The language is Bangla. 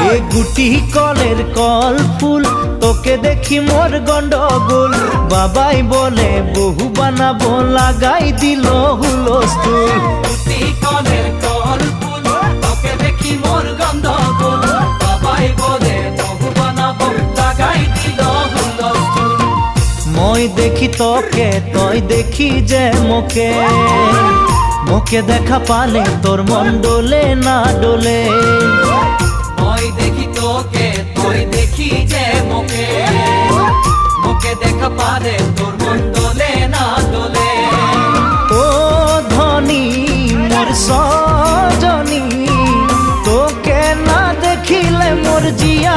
এ গুটি কলের কল ফুল তোকে দেখি মোর গন্ডগোল বাবাই বলে বহু বানাবো লাগাই দিল হুলস্থুল গুটি কলের কল ফুল তোকে দেখি মোর গন্ডগোল বাবাই বলে বহু বানাবো লাগাই দিল হুলস্থুল মই দেখি তোকে তই দেখি যে মোকে মোকে দেখা পালে তোর মন ডোলে না ডোলে মই দেখি তোকে তুই দেখি যে মোকে মোকে দেখা পারে তোর মন দোলে না দোলে ও ধনী মোর সজনী তোকে না দেখিলে মোর জিয়া